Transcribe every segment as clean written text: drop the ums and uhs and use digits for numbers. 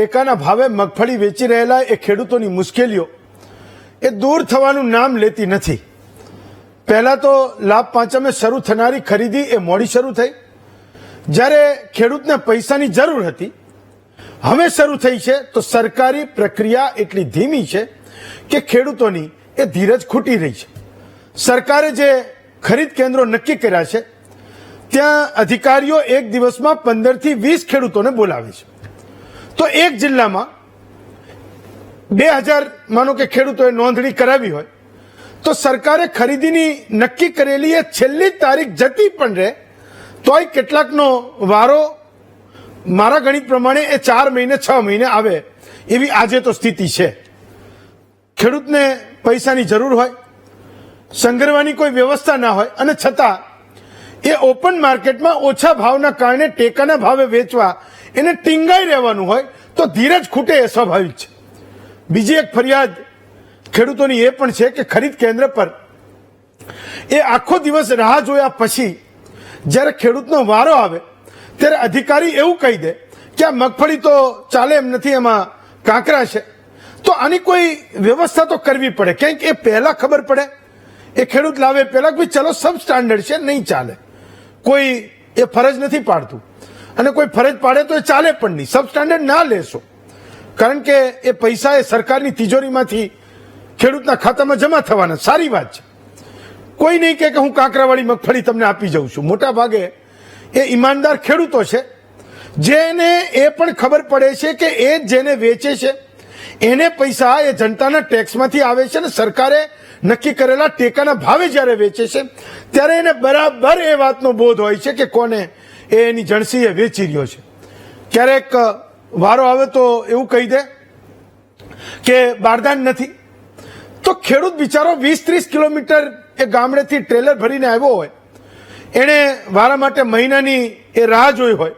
ટેકાના ભાવે મગફળી વેચી રહેલા એ ખેડૂતોની મુશ્કેલીઓ એ દૂર થવાનું નામ લેતી નથી। પહેલા તો લાભ પાંચમે શરૂ થનારી ખરીદી એ મોડી શરૂ થઈ, જ્યારે ખેડૂતને પૈસાની જરૂર હતી। હવે શરૂ થઈ છે તો સરકારી પ્રક્રિયા એટલી ધીમી છે કે ખેડૂતોની એ ધીરજ ખૂટી રહી છે। સરકારે જે ખરીદ કેન્દ્રો નક્કી કર્યા છે ત્યાં અધિકારીઓ એક દિવસમાં 15 થી 20 ખેડૂતોને બોલાવે છે। તો એક જિલ્લામાં 2000 માનો કે ખેડૂતોએ નોંધણી કરાવી હોય તો સરકારે ખરીદીની નક્કી કરેલી એ છેલ્લી તારીખ જતી પણ રહે તોય કેટલાકનો વારો મારા ગણિત પ્રમાણે એ 4 મહિને 6 મહિને આવે એવી આજે તો સ્થિતિ છે। ખેડૂતને પૈસાની જરૂર હોય, સંગ્રહવાની કોઈ વ્યવસ્થા ના હોય અને છતાં એ ઓપન માર્કેટમાં ઓછા ભાવના કારણે ટેકાના ભાવે વેચવા એને ટીંગાઈ રહેવાનું હોય તો ધીરજ ખૂટે એ સ્વાભાવિક છે। બીજી એક ફરિયાદ ખેડૂતોની એ પણ છે કે ખરીદ કેન્દ્ર પર એ આખો દિવસ રાહ જોયા પછી જ્યારે ખેડૂતનો વારો આવે ત્યારે અધિકારી એવું કહી દે કે આ મગફળી તો ચાલે એમ નથી, એમાં કાંકરા છે, તો આની કોઈ વ્યવસ્થા તો કરવી પડે। કંઈક એ પહેલા ખબર પડે, એ ખેડૂત લાવે પહેલા કે ચલો સબ સ્ટાન્ડર્ડ છે, નહીં ચાલે, કોઈ એ ફરજ નથી પાડતું અને કોઈ ફરજ પાડે તો એ ચાલે પણ નહીં। સબ સ્ટાન્ડર્ડ ના લેશો કારણ કે એ પૈસા એ સરકારની તિજોરીમાંથી ખેડૂતના ખાતામાં જમા થવાના, સારી વાત છે। કોઈ નહીં કે હું કાંકરાવાળી મગફળી તમને આપી જાઉં છું। મોટા ભાગે એ ઈમાનદાર ખેડૂતો છે જેને એ પણ ખબર પડે છે કે એ જેને વેચે છે એને પૈસા એ જનતાના ટેક્સમાંથી આવે છે ને સરકારે નક્કી કરેલા ટેકાના ભાવે જ્યારે વેચે છે ત્યારે એને બરાબર એ વાતનો બોધ હોય છે કે કોને એ એની જણસી એ વેચી રહ્યો છે। ક્યારેક વારો આવે તો એવું કહી દે કે બારદાન નથી, તો ખેડૂત બિચારો 20-30 કિલોમીટર એ ગામડેથી ટ્રેલર ભરીને આવ્યો હોય, એને વારા માટે મહિનાની એ રાહ જોઈ હોય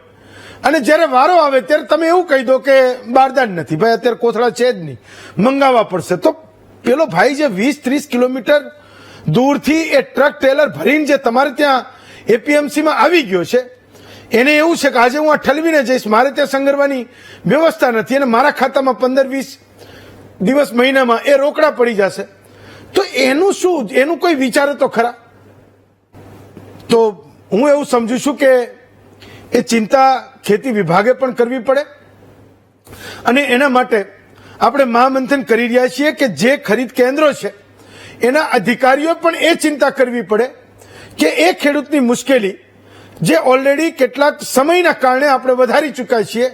અને જ્યારે વારો આવે ત્યારે તમે એવું કહી દો કે બારદાન નથી, ભાઈ અત્યારે કોથળા છે જ નહીં, મંગાવવા પડશે। તો પેલો ભાઈ જે 20-30 કિલોમીટર દૂરથી એ ટ્રક ટ્રેલર ભરીને જે તમારે ત્યાં એપીએમસીમાં આવી ગયો છે એને એવું છે કે આજે હું આ ઠલવીને જઈશ, મારે ત્યાં સંગ્રહવાની વ્યવસ્થા નથી અને મારા ખાતામાં 15-20 દિવસ મહિનામાં એ રોકડા પડી જશે, તો એનું શું, એનું કોઈ વિચારે તો ખરા? તો હું એવું સમજુ છું કે એ ચિંતા ખેતી વિભાગે પણ કરવી પડે અને એના માટે આપણે મહામંથન કરી રહ્યા છીએ કે જે ખરીદ કેન્દ્રો છે એના અધિકારીઓ પણ એ ચિંતા કરવી પડે કે એ ખેડૂતની મુશ્કેલી જે ઓલરેડી કેટલાક સમયના કારણે આપણે વધારી ચૂક્યા છીએ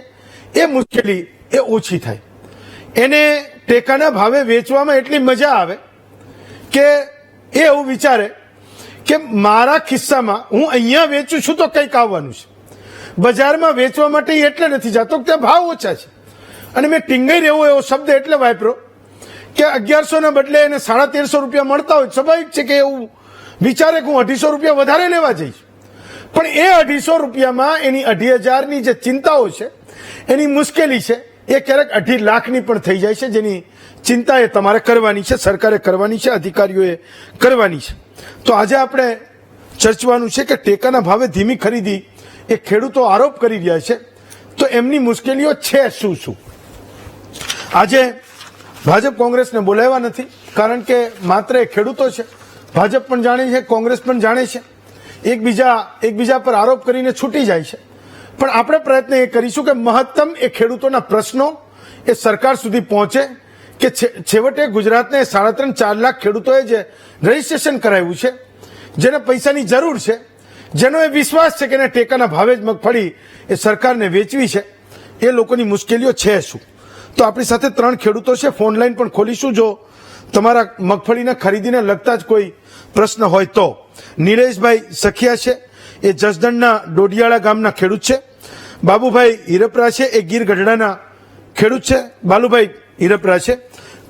એ મુશ્કેલી એ ઓછી થાય, એને ટેકાના ભાવે વેચવામાં એટલી મજા આવે કે એ એવું વિચારે કે મારા ખિસ્સામાં હું અહીંયા વેચું છું તો કંઈક આવવાનું છે, બજારમાં વેચવા માટે એટલે નથી જતો કે ત્યાં ભાવ ઓછા છે। અને મેં ટીંગાઈ રહેવો એવો શબ્દ એટલે વાપર્યો કે 1100 ના બદલે એને 1350 રૂપિયા મળતા હોય, સ્વાભાવિક છે કે એવું વિચારે કે હું 250 રૂપિયા વધારે લેવા જઈશ, પણ એ 250 રૂપિયામાં એની 25,000ની જે ચિંતાઓ છે, એની મુશ્કેલી છે, એ ક્યારેક 2.5 લાખની પણ થઈ જાય છે, જેની ચિંતા એ તમારે કરવાની છે, સરકારે કરવાની છે, અધિકારીઓએ કરવાની છે। તો આજે આપણે ચર્ચવાનું છે કે ટેકાના ભાવે ધીમી ખરીદી એ ખેડૂતો આરોપ કરી રહ્યા છે તો એમની મુશ્કેલીઓ છે શું શું। આજે ભાજપ કોંગ્રેસને બોલાવ્યા નથી કારણ કે માત્ર એ ખેડૂતો છે, ભાજપ પણ જાણે છે, કોંગ્રેસ પણ જાણે છે, એકબીજા પર આરોપ કરીને છૂટી જાય છે, પણ આપણે પ્રયત્ન એ કરીશું કે મહત્તમ એ ખેડૂતોના પ્રશ્નો એ સરકાર સુધી પહોંચે કે છેવટે ગુજરાતને 3.5-4 લાખ ખેડૂતોએ જે રજીસ્ટ્રેશન કરાવ્યું છે, જેને પૈસાની જરૂર છે, જેનો એ વિશ્વાસ છે કે એને ટેકાના ભાવે જ મગફળી એ સરકારને વેચવી છે, એ લોકોની મુશ્કેલીઓ છે શું। તો આપણી સાથે 3 ખેડૂતો છે, ફોન લાઈન પણ ખોલીશું જો તમારા મગફળીના ખરીદીને લગતા જ કોઈ પ્રશ્ન હોય તો। નિલેશભાઈ સખિયા છે, એ જસદણના ડોડિયાળા ગામના ખેડૂત છે। બાબુભાઈ હિરપરા છે, એ ગીર ગઢડાના ખેડૂત છે। બાલુભાઈ હિરપરા છે।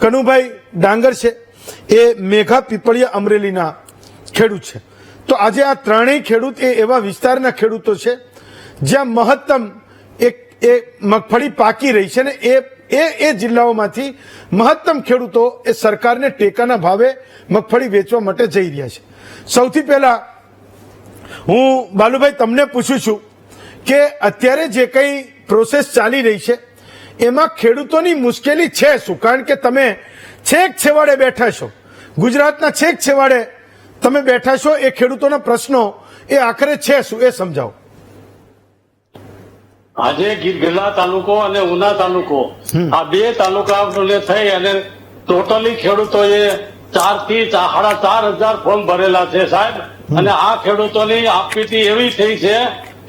કનુભાઈ ડાંગર છે, એ મેઘા પીપળિયા અમરેલીના ખેડૂત છે। તો આજે આ ત્રણેય ખેડૂત એ એવા વિસ્તારના ખેડૂતો છે જ્યાં મહત્તમ એ મગફળી પાકી રહી છે ને એ જિલ્લાઓમાંથી મહત્તમ ખેડૂતો એ સરકારને ટેકાના ભાવે મગફળી વેચવા માટે જઈ રહ્યા છે। સૌથી પહેલા હું બાલુભાઈ તમને પૂછું છું કે અત્યારે જે કંઈ પ્રોસેસ ચાલી રહી છે એમાં ખેડૂતોની મુશ્કેલી છે શું? કારણ કે તમે છેક છેવાડે બેઠા છો, ગુજરાતના છેક છેવાડે તમે બેઠા છો, એ ખેડૂતોના પ્રશ્નો એ આખરે છે શું એ સમજાવો. આજે ગીરગઢડા તાલુકો અને ઉના તાલુકો આ બે તાલુકાને થઈ અને ટોટલી ખેડૂતોએ 4 થી 4,500 ફોર્મ ભરેલા છે સાહેબ. અને આ ખેડૂતોની આપવીતી એવી થઈ છે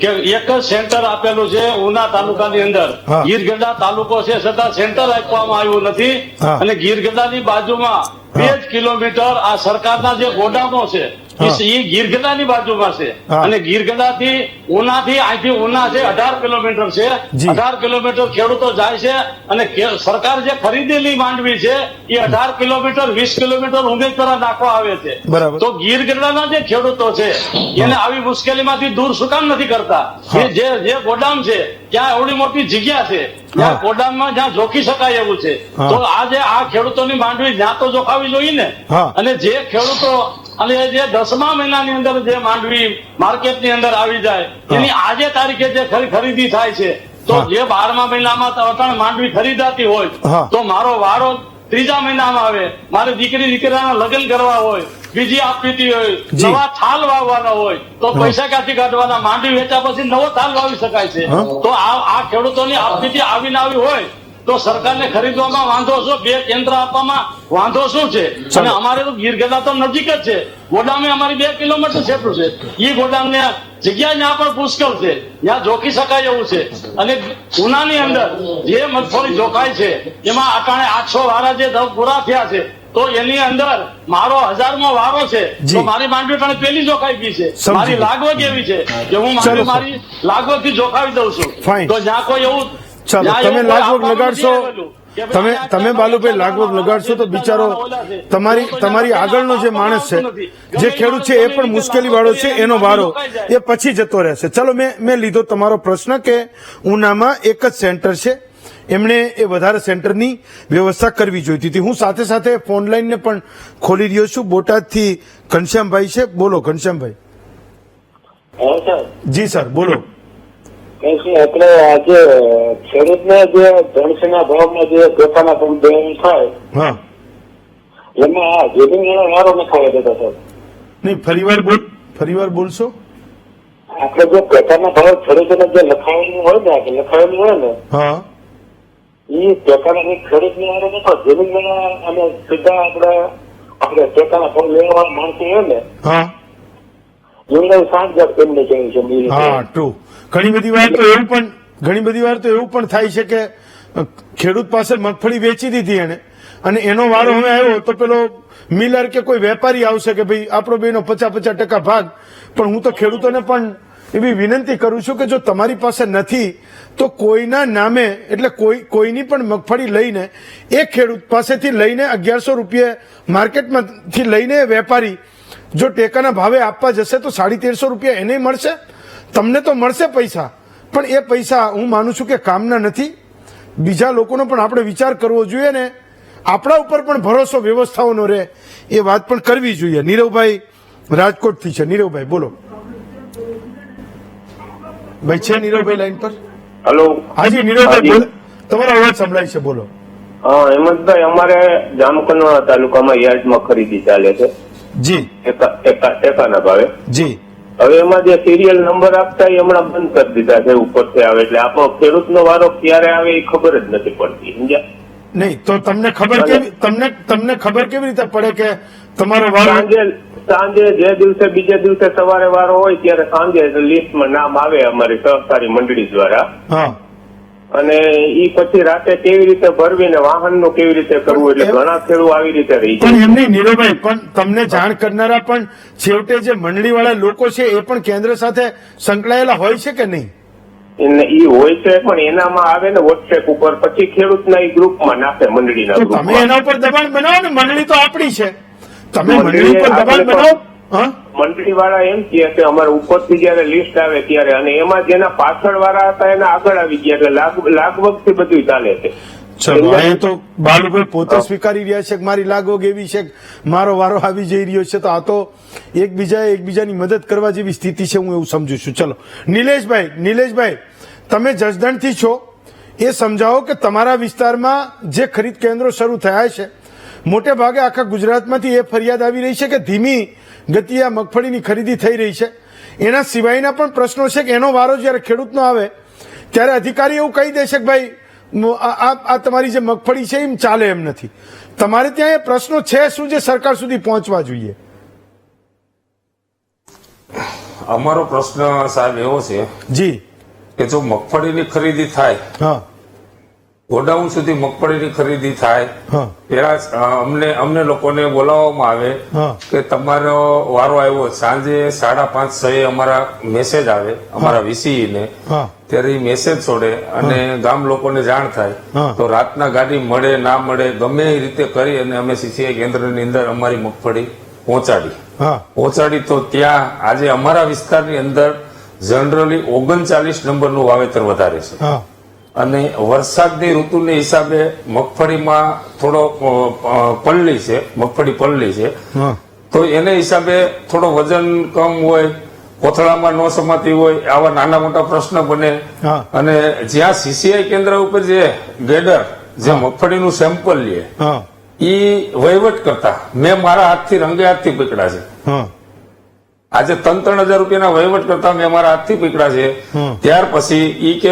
કે એક જ સેન્ટર આપેલું છે ઉના તાલુકાની અંદર. ગીરગઢડા તાલુકો છે છતાં સેન્ટર આપવામાં આવ્યું નથી. અને ગીરગઢડાની બાજુમાં 2 જ કિલોમીટર આ સરકારના જે ગોડામો છે એ ગીરગઢડાની બાજુમાં છે. અને ગીરગઢડાથી ઉનાથી અહીંથી ઉના છે 18 કિલોમીટર છે. 18 કિલોમીટર ખેડૂતો જાય છે અને સરકાર જે ખરીદેલી માંડવી છે એ 18 કિલોમીટર 20 કિલોમીટર ઉમેદવારા નાખવા આવે છે. તો ગીરગઢડાના જે ખેડૂતો છે એને આવી મુશ્કેલીમાંથી દૂર શું કામ નથી કરતા? જે ગોડામ છે ત્યાં એવડી મોટી જગ્યા છે, ત્યાં ગોડામમાં જ્યાં જોખી શકાય એવું છે. તો આજે આ ખેડૂતોની માંડવી જ્યાં તો જોખાવી જોઈએ ને. અને જે ખેડૂતો અને જે 10મા મહિનાની અંદર જે માંડવી માર્કેટની અંદર આવી જાય એની આજે તારીખે જે ખરીદી થાય છે, તો જે 12મા મહિનામાં અટાણે માંડવી ખરીદાતી હોય તો મારો વારો 3જા મહિનામાં આવે, મારે દીકરાના લગ્ન કરવા હોય, બીજી આપવીતી હોય, નવા થાલ વાવવાના હોય તો પૈસા ક્યાંથી કાઢવાના? માંડવી વેચ્યા પછી નવો થાલ વાવી શકાય છે. તો આ ખેડૂતોની આપવીતી આવીને આવી હોય તો સરકારને ખરીદવામાં વાંધો શું? 2 કેન્દ્ર આપવામાં વાંધો શું છે? અને અમારે તો ગીરગઢડા તો નજીક જ છે, ગોડામે અમારી 2 કિલોમીટર જેટલું છે. એ ગોડામને જગ્યા ત્યાં પણ પુષ્કળ છે, ત્યાં જોખી શકાય એવું છે. અને ઉનાની અંદર જે મગફળી જોખાય છે એમાં અટાણે 800 વારા જે પૂરા થયા છે, તો એની અંદર મારો 1000મો વારો છે. તો મારી માંડવી અટાણે પેલી જોખાઈ ગઈ છે. મારી લાગવગ એવી છે કે હું મારી લાગવગ થી જોખાવી દઉં છું. તો જ્યાં કોઈ એવું ચાલો તમે લાગવગ લગાડશો, તમે બાલુભાઈ લાગવગ લગાડશો તો બિચારો તમારી આગળનો જે માણસ છે, જે ખેડૂત છે એ પણ મુશ્કેલી વાળો છે, એનો વારો એ પછી જતો રહેશે. ચલો મેં લીધો તમારો પ્રશ્ન કે ઉનામાં એક જ સેન્ટર છે, એમણે એ વધારે સેન્ટરની વ્યવસ્થા કરવી જોઈતી હતી. હું સાથે સાથે ફોન લાઈનને પણ ખોલી રહ્યો છું. બોટાદથી ઘનશ્યામભાઈ છે, બોલો ઘનશ્યામભાઈ. જી સર બોલો. એટલે આજે ખેડૂતને જે જણસીના ભાવમાં જે પોતાના પણ દેવું થાય એમાં જમીન વારો નખાવી દેતા સર. નહીં, ફરીવાર બોલશો. આપણે જે પોતાના ભાવ ખેડૂતોને જે લખાવેલું હોય ને એ પોતાના ખેડૂતને વારો નખો જમીન અને સીધા આપણે પોતાના ભાવ લેવા માણસો હોય ને એમને સાંજ એમને કેવું છે. હા ટ્રુ. ઘણી બધી વાર તો એવું પણ થાય છે કે ખેડૂત પાસે મગફળી વેચી દીધી એને, અને એનો વારો હવે આવ્યો તો પેલો મિલર કે કોઈ વેપારી આવશે કે ભાઈ આપણો બેનો 50% ભાગ. પણ હું તો ખેડૂતોને પણ એવી વિનંતી કરું છું કે જો તમારી પાસે નથી તો કોઈના નામે, એટલે કોઈની પણ મગફળી લઈને એક ખેડૂત પાસેથી લઈને 1100 રૂપિયા માર્કેટમાંથી લઈને વેપારી જો ટેકાના ભાવે આપવા જશે તો 1350 રૂપિયા એને મળશે. તમને તો મળશે પૈસા, પણ એ પૈસા હું માનું છું કે કામના નથી. બીજા લોકોનો પણ આપણે વિચાર કરવો જોઈએ ને આપણા ઉપર પણ ભરોસો વ્યવસ્થાઓનો રહે એ વાત પણ કરવી જોઈએ. નીરવભાઈ રાજકોટથી છે. નીરવભાઈ બોલો. ભાઈ છે નીરવભાઈ લાઈન પર? હેલો. હાજી નીરવભાઈ બોલો, તમારો અવાજ સંભળાય છે, બોલો. હા હેમંતભાઈ, અમારે જામકંડોરણા તાલુકામાં યાર્ડમાં ખરીદી ચાલે છે. જી. ટેકાના ભાવે. જી. હવે એમાં જે સિરિયલ નંબર આપતા એ હમણાં બંધ કરી દીધા છે ઉપરથી આવે, એટલે આપણો ખેડૂતનો વારો ક્યારે આવે એ ખબર જ નથી પડતી. સમજ્યા? નહીં તો તમને ખબર કેવી રીતે પડે કે તમારો વારો? સાંજે જે દિવસે બીજે દિવસે સવારે વારો હોય ત્યારે સાંજે લિસ્ટમાં નામ આવે અમારી સહકારી મંડળી દ્વારા. હા. અને ઈ પછી રાતે કેવી રીતે ભરવી ને વાહનનું કેવી રીતે કરવું, એટલે ઘણા ખેડૂત આવી રીતે રહી છે. પણ એમ નહીં નીરવભાઈ, પણ તમને જાણ કરનારા પણ છેવટે જે મંડળીવાળા લોકો છે એ પણ કેન્દ્ર સાથે સંકળાયેલા હોય છે કે નહીં? ઈ હોય છે, પણ એનામાં આવે ને વોટ્સએપ ઉપર, પછી ખેડૂતના ઈ ગ્રુપમાં નાખે મંડળીના ગ્રુપમાં. તમે એના ઉપર દબાણ બનાવો ને, મંડળી તો આપણી છે, તમે મંડળી ઉપર દબાણ બનાવો. મંડળી વાળા એમ કહે કે અમારે ઉપરથી જયારે લિસ્ટ આવે ત્યારે, અને એમાં જેના પાછળ વાળા હતા એના આગળ આવી ગયા, એટલે લાગવગ થી બધું ચાલે છે. ચલો, એ તો બાલુભાઈ પોતે સ્વીકારી રહ્યા છે કે મારી લાગવગ એવી છે મારો વારો આવી જઈ રહ્યો છે, તો આ તો એકબીજાની મદદ કરવા જેવી સ્થિતિ છે, હું એવું સમજુ છું. ચલો નિલેશભાઈ, તમે જસદણથી છો, એ સમજાવો કે તમારા વિસ્તારમાં જે ખરીદ કેન્દ્રો શરૂ થયા છે મોટે ભાગે આખા ગુજરાતમાંથી એ ફરિયાદ આવી રહી છે કે ધીમી ગતિએ આ મગફળીની ખરીદી થઈ રહી છે. એના સિવાયના પણ પ્રશ્નો છે કે એનો વારો જ્યારે ખેડૂતનો આવે ત્યારે અધિકારી એવું કહી દેશે કે ભાઈ આ તમારી જે મગફળી છે એમ ચાલે એમ નથી. તમારે ત્યાં એ પ્રશ્નો છે શું જે સરકાર સુધી પહોંચવા જોઈએ? અમારો પ્રશ્ન સાહેબ એવો છે જી કે જો મગફળીની ખરીદી થાય, હા ગોડાઉન સુધી મગફળીની ખરીદી થાય, હા પેલા અમને લોકોને બોલાવવામાં આવે હા કે તમારો વારો આવ્યો, સાંજે 5:30-6 અમારા મેસેજ આવે અમારા વીસી ને, હા ત્યારે એ મેસેજ છોડે અને ગામ લોકોને જાણ થાય હા. તો રાતના ગાડી મળે ના મળે ગમે એ રીતે કરી અને અમે સીસીઆઈ કેન્દ્રની અંદર અમારી મગફળી હા પહોંચાડી તો ત્યાં આજે અમારા વિસ્તારની અંદર જનરલી 39 નંબરનું વાવેતર વધારે છે હા અને વરસાદની ઋતુને હિસાબે મગફળીમાં થોડો પલ્લી છે, મગફળી પલ્લી છે હા તો એને હિસાબે થોડો વજન કમ હોય, કોથળામાં ન સમાતી હોય, આવા નાના મોટા પ્રશ્ન બને. હા. અને જ્યાં સીસીઆઈ કેન્દ્ર ઉપર જે ગેડર જે મગફળીનું સેમ્પલ લે હા ઈ વહીવટ કરતા મેં મારા હાથથી રંગે હાથથી પકડા છે. હા આજે 3,000 રૂપિયાના વહીવટ કરતા મેં મારા હાથથી પકડા છે. ત્યાર પછી ઈ કે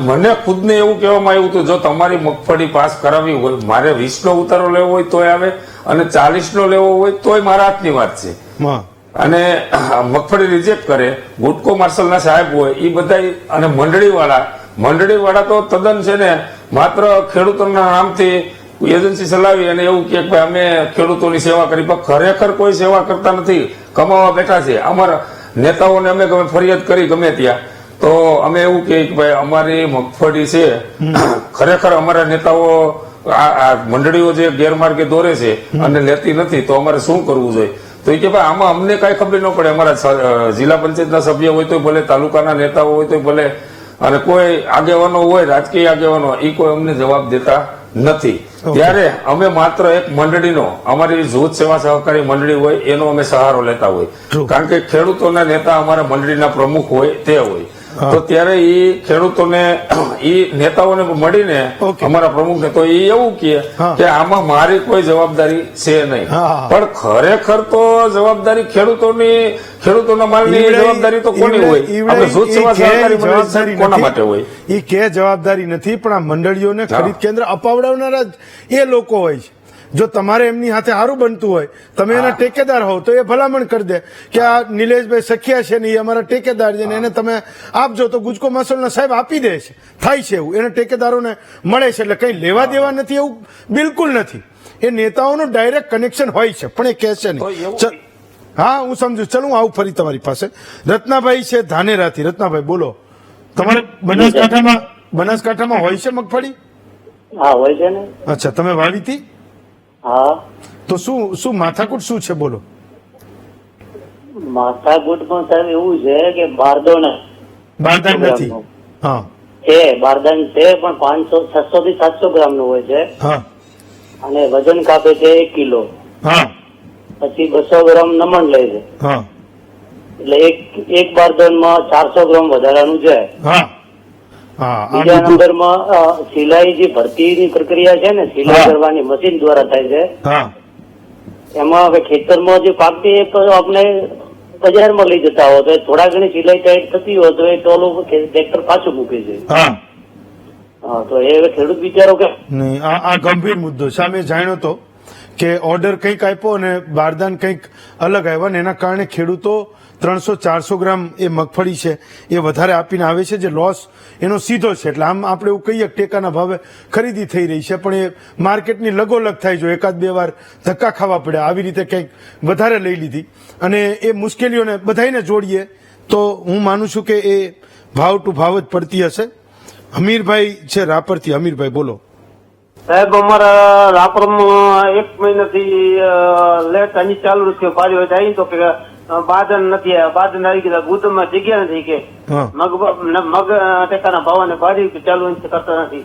મને ખુદને એવું કહેવામાં આવ્યું હતું જો તમારી મગફળી પાસ કરાવી હોય, મારે 20 નો ઉતારો લેવો હોય તોય આવે અને 40 નો લેવો હોય તોય મારા હાથની વાત છે. હા અને મગફળી રિજેક્ટ કરે, ગુટકો માર્શલના સાહેબ હોય એ બધા અને મંડળીવાળા તો તદ્દન છે ને માત્ર ખેડૂતોના નામથી એજન્સી ચલાવી અને એવું કે ભાઈ અમે ખેડૂતોની સેવા કરી, પણ ખરેખર કોઈ સેવા કરતા નથી, કમાવા બેઠા છે. અમારા નેતાઓને અમે ફરિયાદ કરી ગમે ત્યાં તો અમે એવું કે ભાઈ અમારી મગફળી છે, ખરેખર અમારા નેતાઓ આ મંડળીઓ જે ગેરમાર્ગે દોરે છે અને લેતી નથી તો અમારે શું કરવું જોઈએ? તો એ કે ભાઈ આમાં અમને કઈ ખબર ન પડે, અમારા જિલ્લા પંચાયતના સભ્ય હોય તો ભલે, તાલુકાના નેતાઓ હોય તો ભલે, અને કોઈ આગેવાનો હોય રાજકીય આગેવાનો એ કોઈ અમને જવાબ દેતા નથી. ત્યારે અમે માત્ર એક મંડળીનો, અમારી જૂથ સેવા સહકારી મંડળી હોય એનો અમે સહારો લેતા હોય, કારણ કે ખેડૂતોના નેતા અમારા મંડળીના પ્રમુખ હોય તે હોય. તો ત્યારે એ ખેડૂતોને એ નેતાઓને મળીને અમારા પ્રમુખને તો એ એવું કે આમાં મારી કોઈ જવાબદારી છે નહીં, પણ ખરેખર તો જવાબદારી ખેડૂતોના માલની જવાબદારી તો કોની હોય? આપણે જૂથ સેવા સહકારી મંડળી કોના માટે હોય? એ કે જવાબદારી નથી, પણ આ મંડળીઓને ખરીદ કેન્દ્ર અપાવડાવનારા એ લોકો હોય છે. જો તમારે એમની સાથે સારું બનતું હોય, તમે એના ટેકેદાર હોવ તો એ ભલામણ કરી દે કે આ નિલેશભાઈ સખિયા છે ને એ અમારા ટેકેદાર છે ને એને તમે આપજો તો ગુજકો મસલના સાહેબ આપી દે છે. થાય છે એવું, એને ટેકેદારોને મળે છે, એટલે કઈ લેવા દેવા નથી એવું બિલકુલ નથી. એ નેતાઓનું ડાયરેક્ટ કનેક્શન હોય છે પણ એ કહે છે નહીં. હા હું સમજુ. ચલો હું આવું ફરી તમારી પાસે. રત્નાભાઈ છે ધાનેરાથી. રત્નાભાઈ બોલો, તમારે બનાસકાંઠામાં હોય છે મગફળી? હા હોય છે ને. અચ્છા, તમે વાવી હતી? હા. તો શું માથાકૂટ શું છે બોલો? માથાકૂટમાં સાહેબ એવું છે કે બારદાન નથી. હા છે, બારદાન છે પણ 600 થી 700 ગ્રામ નું હોય છે. હા અને વજન કાપે છે 1 કિલો. હા પછી 200 ગ્રામ નમણ લે છે. હા એટલે એક બારદાનમાં 400 ગ્રામ વધારાનું છે. હા હા. બીજા નંબરમાં સિલાઈ જે ભરતીની પ્રક્રિયા છે ને, સિલાઈ કરવાની મશીન દ્વારા થાય છે. હા એમાં હવે ખેતરમાં જે પાકતી એ તો આપણે બજારમાં લઈ જતા હોય તો થોડા ઘણી સિલાઈ ટાઈટ થતી હોય તો એ ટોલું ટ્રેક્ટર પાછું મૂકે છે. હા હા, તો એ હવે ખેડૂત બિચારો કે નહીં, આ ગંભીર મુદ્દો સામે જાણ્યો તો કે ઓર્ડર કંઈક આપ્યો અને બારદાન કંઈક અલગ આવ્યા ને એના કારણે ખેડૂતો 300-400 ગ્રામ એ મગફળી છે એ વધારે આપીને આવે છે, જે લોસ એનો સીધો છે. એટલે આમ આપણે એવું કહીએ ટેકાના ભાવે ખરીદી થઈ રહી છે પણ એ માર્કેટની લગોલગ થાય. જો 1-2 વાર ધક્કા ખાવા પડે આવી રીતે કંઈક વધારે લઈ લીધી અને એ મુશ્કેલીઓને બધાને જોડીએ તો હું માનું છું કે એ ભાવ ટુ ભાવ જ પડતી હશે. હમીરભાઈ છે રાપરથી. હમીરભાઈ બોલો. સાહેબ અમારા રાપરમાં 1 મહિનાથી લેટ અહીં ચાલુ થયો, પાડી હોય અહીં તો કે બાદન નથી આવ્યા, બાદન આવી ગયા, ગુદમાં જગ્યા નથી કે મગ ટેકાના ભાવ પાડી ચાલુ કરતા નથી.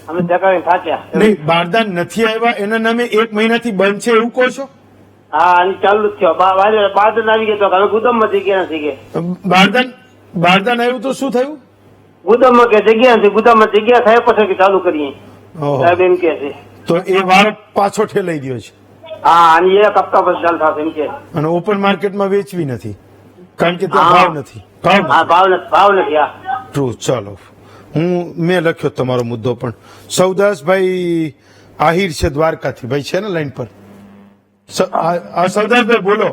અમે ટેકાને થાક્યા. નહીં, બારદાન નથી આવ્યા એના નામે 1 મહિનાથી બંધ છે એવું કહો છો? હા, અહીં ચાલુ જ થયો. બાદન આવી ગયા તો હવે ગુદામમાં જગ્યા નથી કે બારદાન આવ્યું તો શું થયું? ગુદામમાં કે જગ્યા નથી, ગુદામમાં જગ્યા થાય પછી કે ચાલુ કરીએ ઓહો. સાહેબ એમ કે છે. તો એ વારો પાછો ઠેલાઈ ગયો છે હા, અને એક હપ્તા પછી ચાલુ થશે એમ કે. અને ઓપન માર્કેટમાં વેચવી નથી કારણ કે હા. ત્યાં ભાવ નથી. હા, ભાવ નથી. હા, ટ્રુ. ચાલો, મેં લખ્યો તમારો મુદ્દો પણ. સૌદાસભાઈ આહિર છે દ્વારકાથી. ભાઈ છે ને લાઈન પર? સૌદાસભાઈ બોલો.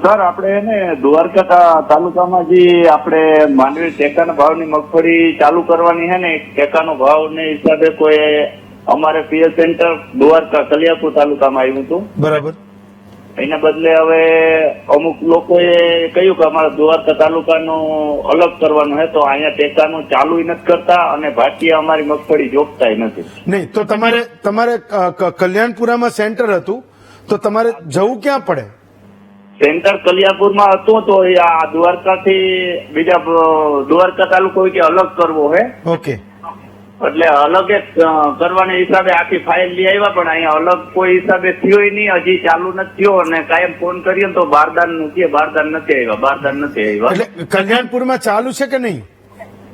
સર, આપણે એને દ્વારકા તાલુકામાં જે આપણે માંડવી ટેકાના ભાવની મગફળી ચાલુ કરવાની છે ને, ટેકાનો ભાવને હિસાબે કોઈ અમારે પીએલ સેન્ટર દ્વારકા કલિયાપુર તાલુકામાં આવ્યું હતું. બરાબર. એના બદલે હવે અમુક લોકોએ કહ્યું કે અમારા દ્વારકા તાલુકાનું અલગ કરવાનું છે, તો અહીંયા ટેકાનું ચાલુ નથી કરતા અને ભાટિયા અમારી મગફળી જોખતાય નથી. નહીં તો તમારે કલ્યાણપુરામાં સેન્ટર હતું તો તમારે જવું ક્યાં પડે? સેન્ટર કલિયાપુરમાં હતું તો આ દ્વારકાથી બીજા દ્વારકા તાલુકો કે અલગ કરવો હે. ઓકે. એટલે અલગ જ કરવાના હિસાબે આખી ફાઇલ લઈ આવ્યા, પણ અહીંયા અલગ કોઈ હિસાબે થયો નહીં, હજી ચાલુ નથી થયો. અને કાયમ ફોન કરીએ તો બારદાન નું કે બારદાન નથી આવ્યા. એટલે કલ્યાણપુરમાં ચાલુ છે કે નહીં?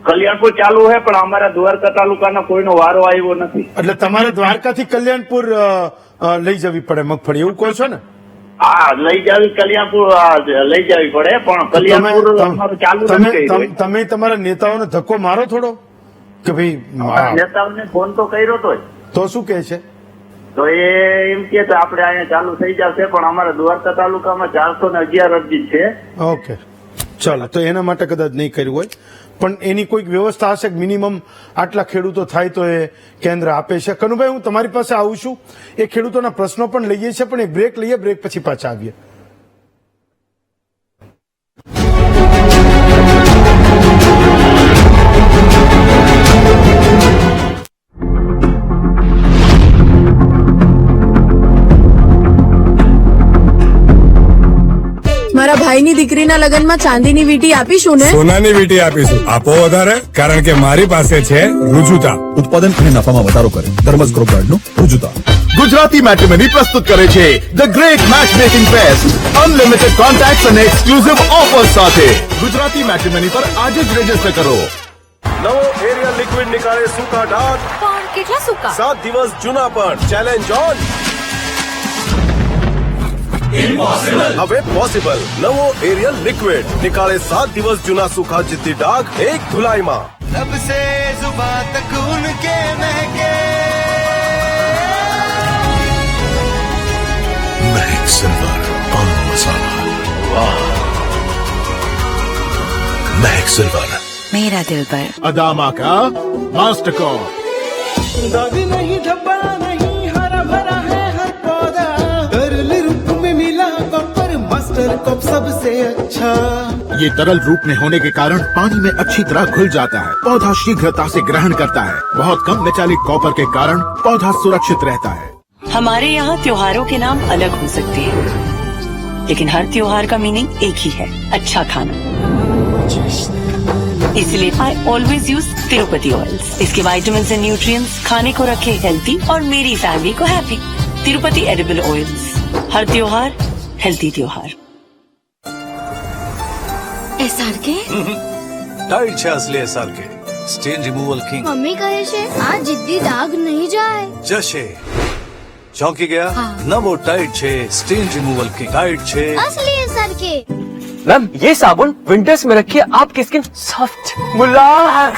કલ્યાણપુર ચાલુ છે, પણ અમારા દ્વારકા તાલુકાનો કોઈનો વારો આવ્યો નથી. એટલે તમારે દ્વારકાથી કલ્યાણપુર લઈ જવી પડે મગફળી, એવું કહો છો ને? હા, લઈ જવી કલ્યાણપુર લઈ જવી પડે, પણ કલ્યાણપુર અમારું ચાલુ નથી. તમે તમારા નેતાઓને ધક્કો મારો થોડો કે ભાઈ? નેતાઓને ફોન તો કર્યો તો તો શું કે છે? તો એ એમ કે આપણે અહીંયા ચાલુ થઈ જશે, પણ અમારા દ્વારકા તાલુકામાં 411 અરજી છે. ઓકે, ચાલો, તો એના માટે કદાચ નહીં કર્યું હોય, પણ એની કોઈક વ્યવસ્થા હશે કે મિનિમમ આટલા ખેડૂતો થાય તો એ કેન્દ્ર આપે છે. કનુભાઈ, હું તમારી પાસે આવું છું, એ ખેડૂતોના પ્રશ્નો પણ લઈએ છીએ, પણ એક બ્રેક લઈએ, બ્રેક પછી પાછા આવીએ. મારા ભાઈની દીકરીના લગ્નમાં ચાંદીની વીંટી આપીશું ને? સોનાની વીંટી આપીશું. આપો વધારે, કારણ કે મારી પાસે છે રુજુતા. ઉત્પાદન અને નફામાં વધારો કરે ધર્મસ ગ્રુપ બ્રાન્ડનું રુજુતા. ગુજરાતી મેટ્રિમની પ્રસ્તુત કરે છે the great match making fest. Unlimited contact અને એક્સક્લુઝિવ ઓફર્સ સાથે ગુજરાતી મેટ્રિમની પર આજે જ રજીસ્ટર કરો. નવો એરિયલ લિક્વિડ નીકાળે સૂકા ડાઘ. પણ કેટલા સૂકા? 7 દિવસ જૂના પણ. Challenge on. હવે પોસિબલ. નવો એરિયલ લિક્વિડ નિકાળે 7 દિવસ જૂના सूखा जिद्दी दाग एक धुलाई में. लब से जुबान तक उनके महके महक सिल्वर पान मसाला. वाह, महक सिल्वर. मेरा दिल पर. अदामा का मास्टर को. दाग नहीं धब्बा नहीं हरा भरा है हर पौधा. तरल रूप में मिला कॉपर मास्टर कप सबसे अच्छा. ये तरल रूप में होने के कारण पानी में अच्छी तरह घुल जाता है. पौधा शीघ्रता से ग्रहण करता है. बहुत कम मेटालिक कॉपर के कारण पौधा सुरक्षित रहता है. हमारे यहाँ त्योहारों के नाम अलग हो सकते हैं, लेकिन हर त्योहार का मीनिंग एक ही है, अच्छा खाना. इसलिए I always use Tirupati oils. इसके विटामिन्स एंड न्यूट्रिएंट्स खाने को रखे हेल्थी और मेरी फैमिली को हैप्पी. Tirupati edible oils. हर त्योहार हेल्थी त्योहार. SRK? टाइट છે असली SRK સ્ટેન રિમૂવલ કિંગ. મમ્મી કહે છે આ જિદ્દી દાગ નહીં જાય. જશે. ચોંકી ગયા? નવો ટાइट છે સ્ટેન રિમૂવલ કિંગ. ટાइट છે असली SRK. मैम, ये साबुन विंटर्स में रखिए, आपकी स्किन सॉफ्ट मुलायम.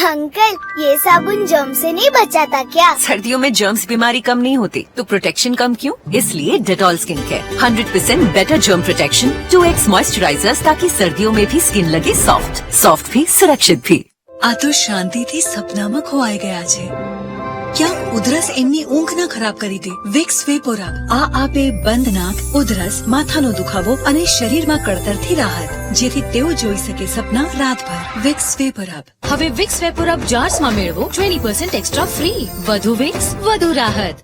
अंकल, ये साबुन जर्म से नहीं बचाता क्या? सर्दियों में जर्म्स बीमारी कम नहीं होती, तो प्रोटेक्शन कम क्यों? इसलिए Dettol skin care 100% better germ protection, 2x moisturisers, ताकि सर्दियों में भी स्किन लगे सॉफ्ट भी सुरक्षित भी. આ તો શાંતિથી સપનામાં ખોવાઈ ગયા છે. ક્યાં ઉધરસ એમની ઊંઘ ના ખરાબ કરી દે. વિક્સ વેપોરાબ આ આપે બંધ નાક, ઉધરસ, માથાનો દુખાવો અને શરીરમાં કળતરથી રાહત, જેથી તેઓ જોઈ શકે સપના રાતભર. વિક્સ વેપોરાબ. હવે વિક્સ વેપોરાબ જાર્સમાં મેળવો 20% एक्स्ट्रा फ्री. વધુ વિક્સ, વધુ રાહત.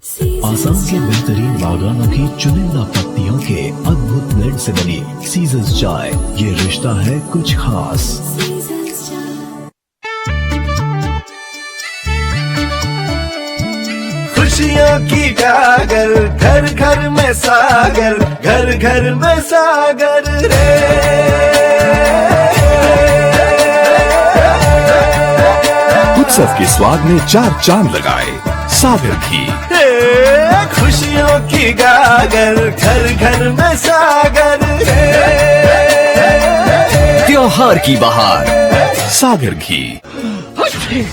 आसाम के बेहतरीन बागानों की चुनिंदा पत्तियों के अद्भुत ब्लेंड से बनी सीजर्स चाय. ये रिश्ता है कुछ खास. खुशियों की डागर घर घर में सागर, घर घर में सागर रे. उत्सव के स्वाद में 4 चांद लगाए। सागर घी, खुशियों की गागर घर घर में सागर त्योहार की बहार, सागर घी।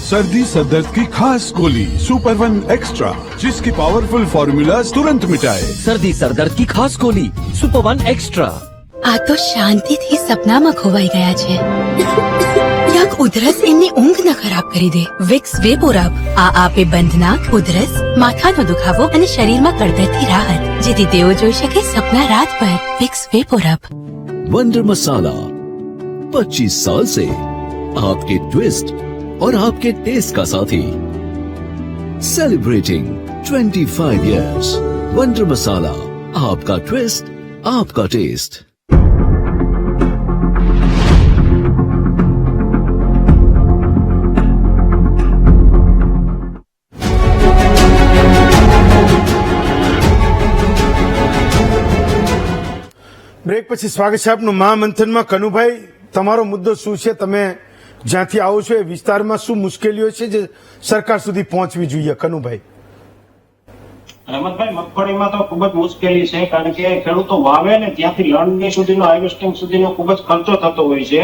सर्दी सरदर्द की खास गोली सुपर 1 एक्स्ट्रा, जिसकी पावरफुल फॉर्मूलाज तुरंत मिटाए। सर्दी सरदर्द की खास गोली सुपर 1 एक्स्ट्रा। આ તો શાંતિથી સપનામાં ખોવાઈ ગયા છે. ક્યાંક ઉધરસ એમની ઊંઘ ન ખરાબ કરી દે. વિક્સ વેપોરાબ આ આપે બંધ નાક, ઉધરસ, માથાનો દુખાવો અને શરીરમાં કળતરથી રાહત, જેથી તેઓ જોઈ શકે સપના રાતભર. વિક્સ વેપોરાબ. वंडर मसाला 25 साल से आपके ट्विस्ट और आपके टेस्ट का साथी, सेलिब्रेटिंग 25 years। वंडर मसाला, आपका ट्विस्ट, आपका टेस्ट। બ્રેક પછી સ્વાગત છે આપનું મહામંથનમાં. કનુભાઈ, તમારો મુદ્દો શું છે? તમે જ્યાંથી આવો છો એ વિસ્તારમાં શું મુશ્કેલીઓ છે જે સરકાર સુધી પહોંચવી જોઈએ? કનુભાઈ. રમતભાઈ, મગફળીમાં તો ખૂબ જ મુશ્કેલી છે, કારણ કે ખેડૂતો વાવે ને ત્યાંથી લણણી સુધીનો, હાર્વેસ્ટિંગ સુધીનો ખૂબ જ ખર્ચો થતો હોય છે.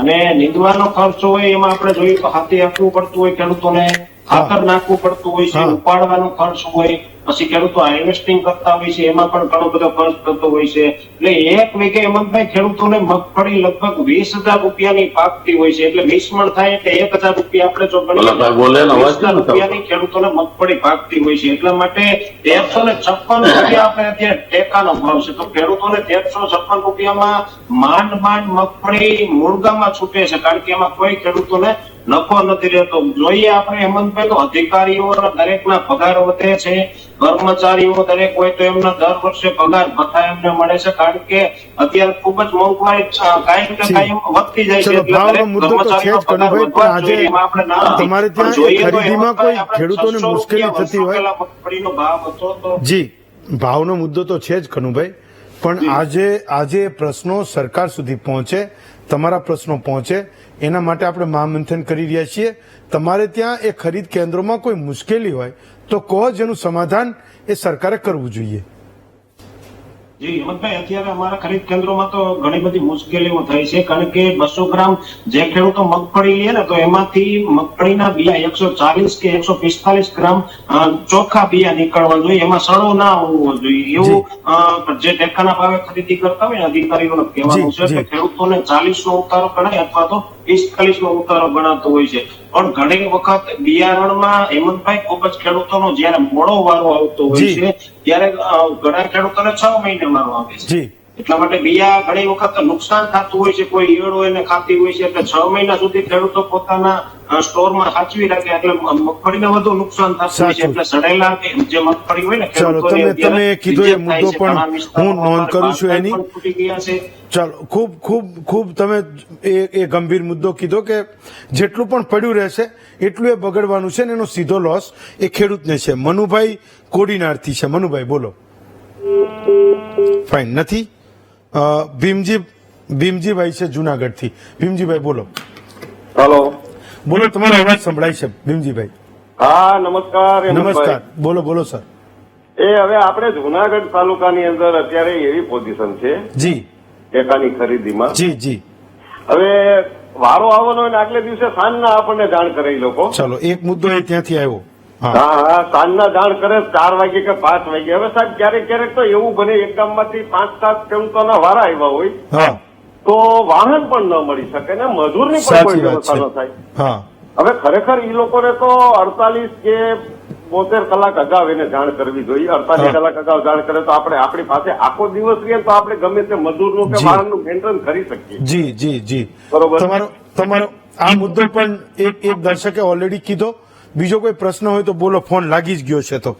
અને નીંદવાનો ખર્ચો હોય એમાં આપણે જોઈએ તો હાથે આપવું પડતું હોય ખેડૂતોને, ખાતર નાખવું પડતું હોય છે, ઉપાડવાનો ખર્ચ હોય, પછી ખેડૂતો હાર્વેસ્ટિંગ કરતા હોય છે એમાં પણ ઘણો બધો ખર્ચ થતો હોય છે. એટલે એક વીઘે હેમંતભાઈ ખેડૂતોને મગફળી લગભગ 20,000 રૂપિયાની પાકતી હોય છે. એટલે 20 મણ થાય એટલે 1,000 રૂપિયા આપણે જો ગણીએ 20,000 રૂપિયાની ખેડૂતોને મગફળી પાકતી હોય છે. એટલા માટે 1,356 રૂપિયા આપણે અત્યારે ટેકાનો ભાવ છે. તો ખેડૂતોને 1,356 રૂપિયામાં માંડ મગફળી મૂળગામાં છૂટે છે, કારણ કે એમાં કોઈ ખેડૂતોને નફો નથી રહેતો. જોઈએ આપણે હેમંતભાઈ તો અધિકારીઓ દરેકના પગાર વધે છે, કર્મચારીઓ દરેક હોય તો એમના દર વર્ષે પગાર ભથ્થા એમને મળે છે, કારણ કે અત્યારે ખૂબ જ મોંઘવારી કાયમ ને કાયમ વધતી જાય છે. તમારે ત્યાં ખરીદીમાં કોઈ ખેડૂતોને મુશ્કેલી થતી હોય? મગફળીનો ભાવ હતો તો જી, ભાવનો મુદ્દો તો છે જ કનુભાઈ, પણ આજે પ્રશ્નો સરકાર સુધી પહોંચે, તમારા પ્રશ્નો પહોંચે, એના માટે આપણે મહામંથન કરી રહ્યા છીએ. તમારે ત્યાં એ ખરીદ કેન્દ્રોમાં કોઈ મુશ્કેલી હોય તો કહો, જેનું સમાધાન એ સરકારે કરવું જોઈએ. જી હેમંતભાઈ, અત્યારે અમારા ખરીદ કેન્દ્રોમાં તો ઘણી બધી મુશ્કેલીઓ થઈ છે, કારણ કે 200 ગ્રામ જે ખેડૂતો મગફળી લે ને તો એમાંથી મગફળીના બિયા 140 કે 145 ગ્રામ ચોખ્ખા બિયા નીકળવા જોઈએ, એમાં સડો ના હોવો જોઈએ. એવું જે ટેકાના ભાવે ખરીદી કરતા હોય ને અધિકારીઓને કહેવાનું છે કે ખેડૂતોને 40 નો ઉતારો ગણાય અથવા તો 45 નો ઉતારો ગણાતો હોય છે. પણ ઘણી વખત બિયારણમાં હેમંતભાઈ ખૂબ જ ખેડૂતોનો જયારે મોડો વારો આવતો હોય છે ત્યારે ઘણા ખેડૂતોને 6 મહિને વારો આવે છે. એટલા માટે બિયા ઘણી વખત નુકસાન થતું હોય છે, કોઈ ઈયળો એને ખાતી હોય છે, એટલે 6 મહિના સુધી ખેડૂતો પોતાના સ્ટોરમાં સાચવી રાખે, એટલે મગફળીને વધુ નુકસાન થતું હોય છે. એટલે સડેલા જે મગફળી હોય ને તમે કીધો એ મુદ્દો પણ હું નોંધ કરું છું એની. ચાલો, ખૂબ તમે એ ગંભીર મુદ્દો કીધો કે જેટલું પણ પડ્યું રહેશે એટલું એ બગડવાનું છે ને એનો સીધો લોસ એ ખેડૂતને છે. મનુભાઈ કોડીનારથી છે. મનુભાઈ બોલો. ફાઇન નથી. ભીમજીભાઈ છે જુનાગઢથી. ભીમજીભાઈ બોલો. હેલો, બોલો, તમારો અવાજ સંભળાય છે ભીમજીભાઈ. હા નમસ્કાર. નમસ્કાર, બોલો સર. હવે આપણે જુનાગઢ તાલુકાની અંદર અત્યારે એવી પોઝિશન છે જી ટેકાની ખરીદીમાં. જી હવે વારો આવવાનો હોય ને આગલે દિવસે સાંજના આપણને જાણ કરે એ લોકો. ચાલો, એક મુદ્દો એ ત્યાંથી આવ્યો. હા, સાંજના જાણ કરે 4 વાગે કે 5 વાગે. હવે સાહેબ ક્યારેક તો એવું બને એક ગામમાંથી 5-7 ખેડૂતોના વારા આવ્યા હોય તો વાહન પણ ન મળી શકે ને મજૂરની પણ કોઈ વ્યવસ્થા ન થાય. હવે ખરેખર એ લોકોને તો 48 કે 72 કલાક અગાઉ એને જાણ કરવી જોઈએ. 48 કલાક અગાઉ જાણ કરે તો આપણે આપણી પાસે આખો દિવસ રહીએ તો આપણે ગમે તે મજૂરનું કે વાહનનું મેન્ટેન કરી શકીએ. જી બરોબર. તમારો આ મુદ્દો પણ એક દર્શકે ઓલરેડી કીધો. બીજો કોઈ પ્રશ્ન હોય તો બોલો, ફોન લાગી જ ગયો છે તો.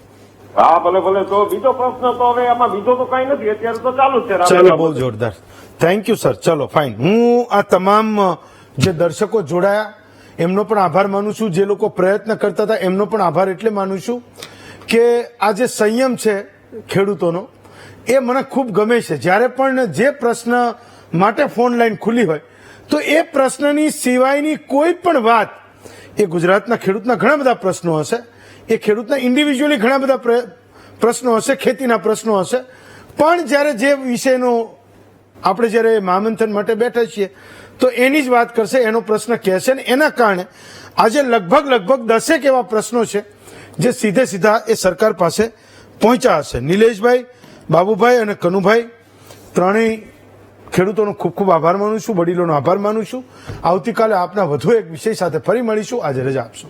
હા ભલે. તો બીજો પ્રશ્ન તો હવે આમાં બીજો તો કઈ નથી, અત્યારે તો ચાલુ જ છે. ચાલો, બહુ જોરદાર. Thank you sir. ચલો ફાઇન. હું આ તમામ જે દર્શકો જોડાયા એમનો પણ આભાર માનું છું. જે લોકો પ્રયત્ન કરતા હતા એમનો પણ આભાર એટલે માનું છું કે આ જે સંયમ છે ખેડૂતોનો એ મને ખૂબ ગમે છે. જ્યારે પણ જે પ્રશ્ન માટે ફોન લાઈન ખુલ્લી હોય તો એ પ્રશ્નની સિવાયની કોઈ પણ વાત એ ગુજરાતના ખેડૂતના ઘણા બધા પ્રશ્નો હશે, એ ખેડૂતના ઇન્ડિવિજ્યુઅલી ઘણા બધા પ્રશ્નો હશે, ખેતીના પ્રશ્નો હશે, પણ જ્યારે જે વિષયનો આપણે જ્યારે મહામંથન માટે બેઠા છીએ તો એની જ વાત કરશે, એનો પ્રશ્ન કહેશે ને એના કારણે આજે લગભગ 10 એવા પ્રશ્નો છે જે સીધા એ સરકાર પાસે પહોંચ્યા હશે. નિલેશભાઈ, બાબુભાઈ અને કનુભાઈ ત્રણેય ખેડૂતોનો ખૂબ આભાર માનું છું, વડીલોનો આભાર માનું છું. આવતીકાલે આપના વધુ એક વિષય સાથે ફરી મળીશું. આજે રજા આપશો.